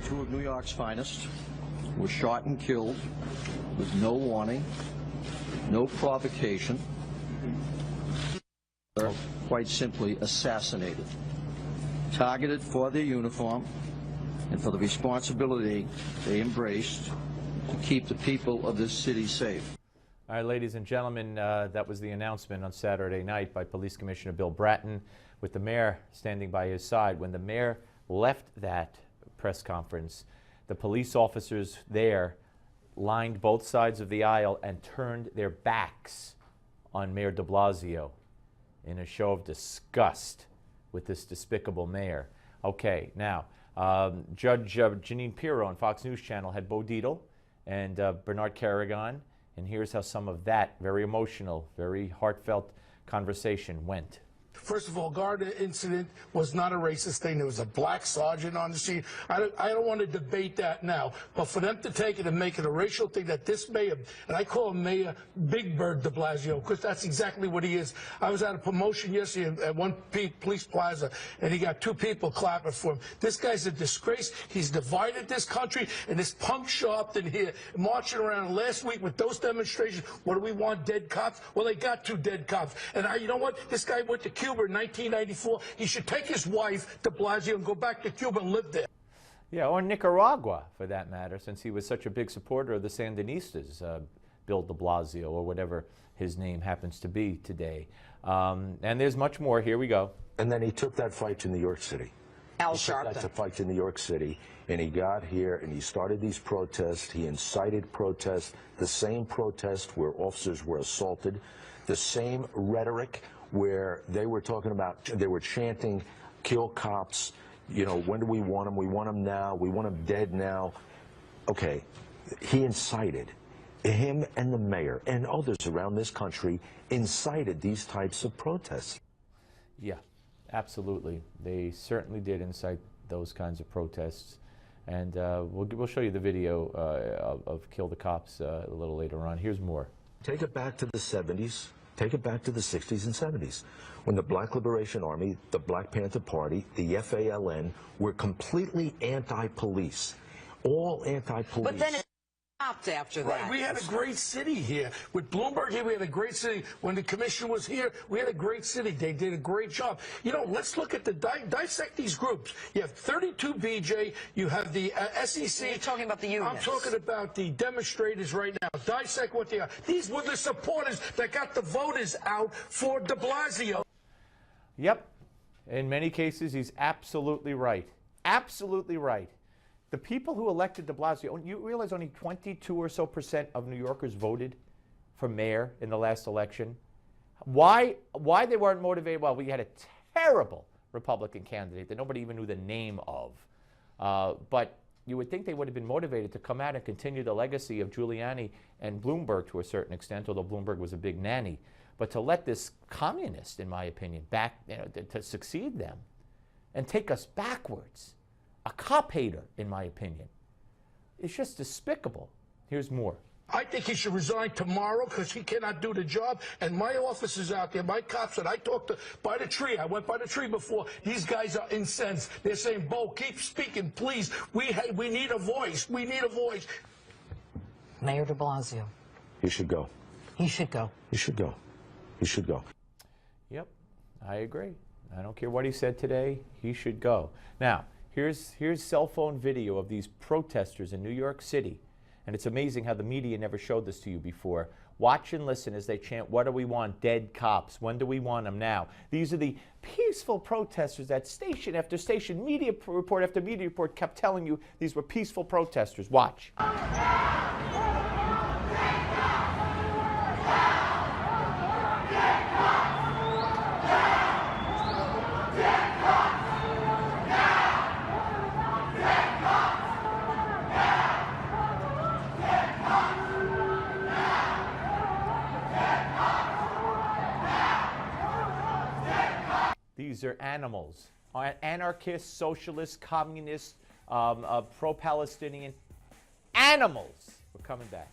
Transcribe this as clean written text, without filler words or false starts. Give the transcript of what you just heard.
two of New York's finest were shot and killed with no warning, no provocation, quite simply assassinated, targeted for their uniform and for the responsibility they embraced to keep the people of this city safe. All right, ladies and gentlemen, that was the announcement on Saturday night by Police Commissioner Bill Bratton, with the mayor standing by his side. When the mayor left that press conference, the police officers there lined both sides of the aisle and turned their backs on Mayor de Blasio in a show of disgust with this despicable mayor. Okay, now, Judge Janine Pirro on Fox News Channel had Bo Dietl and Bernard Carrigan, and here's how some of that very emotional, very heartfelt conversation went. First of all, Garda incident was not a racist thing. There was a black sergeant on the scene. I don't want to debate that now, but for them to take it and make it a racial thing, that this mayor, and I call him Mayor Big Bird de Blasio, because that's exactly what he is. I was at a promotion yesterday at one police plaza, and he got two people clapping for him. This guy's a disgrace. He's divided this country, and this punk Sharpton here marching around last week with those demonstrations. What do we want, dead cops? Well, they got two dead cops. And you know what? This guy went to Cuba in 1994. He should take his wife, de Blasio, and go back to Cuba and live there. Yeah, or Nicaragua, for that matter, since he was such a big supporter of the Sandinistas, Bill de Blasio, or whatever his name happens to be today. And there's much more. Here we go. And then he took that fight to New York City. Al Sharpton. That's a fight to New York City, and he got here and he started these protests. He incited protests, the same protest where officers were assaulted, the same rhetoric where they were talking about, they were chanting, kill cops, you know, when do we want them? We want them now. We want them dead now. Okay, he incited. Him and the mayor and others around this country incited these types of protests. Yeah, absolutely. They certainly did incite those kinds of protests. And we'll show you the video of Kill the Cops a little later on. Here's more. Take it back to the 70s. Take it back to the 60s and 70s, when the Black Liberation Army, the Black Panther Party, the FALN were completely anti-police, all anti-police. But then it stopped after that. Right, we had a great city here. With Bloomberg here, we had a great city. When the commission was here, we had a great city. They did a great job. You know, let's look at the, dissect these groups. You have 32 BJ, you have the SEC. You're talking about the unions. I'm talking about the demonstrators right now. Dissect what they are. These were the supporters that got the voters out for de Blasio. Yep. In many cases, he's absolutely right. Absolutely right. The people who elected de Blasio, you realize only 22% or so of New Yorkers voted for mayor in the last election. Why they weren't motivated? Well, we had a terrible Republican candidate that nobody even knew the name of. But you would think they would have been motivated to come out and continue the legacy of Giuliani and Bloomberg to a certain extent, although Bloomberg was a big nanny. But to let this communist, in my opinion, back, to succeed them and take us backwards, a cop hater, in my opinion, it's just despicable. Here's more. I think he should resign tomorrow because he cannot do the job. And my officers out there, my cops that I talked to by the tree, I went by the tree before, these guys are incensed. They're saying, Bo, keep speaking, please. We need a voice. We need a voice. Mayor de Blasio. He should go. He should go. He should go. He should go. Yep, I agree. I don't care what he said today. He should go. Now, here's cell phone video of these protesters in New York City. And it's amazing how the media never showed this to you before. Watch and listen as they chant, what do we want? Dead cops. When do we want them now? These are the peaceful protesters that station after station, media report after media report kept telling you these were peaceful protesters. Watch. These are animals, anarchists, socialists, communists, pro-Palestinian animals. We're coming back.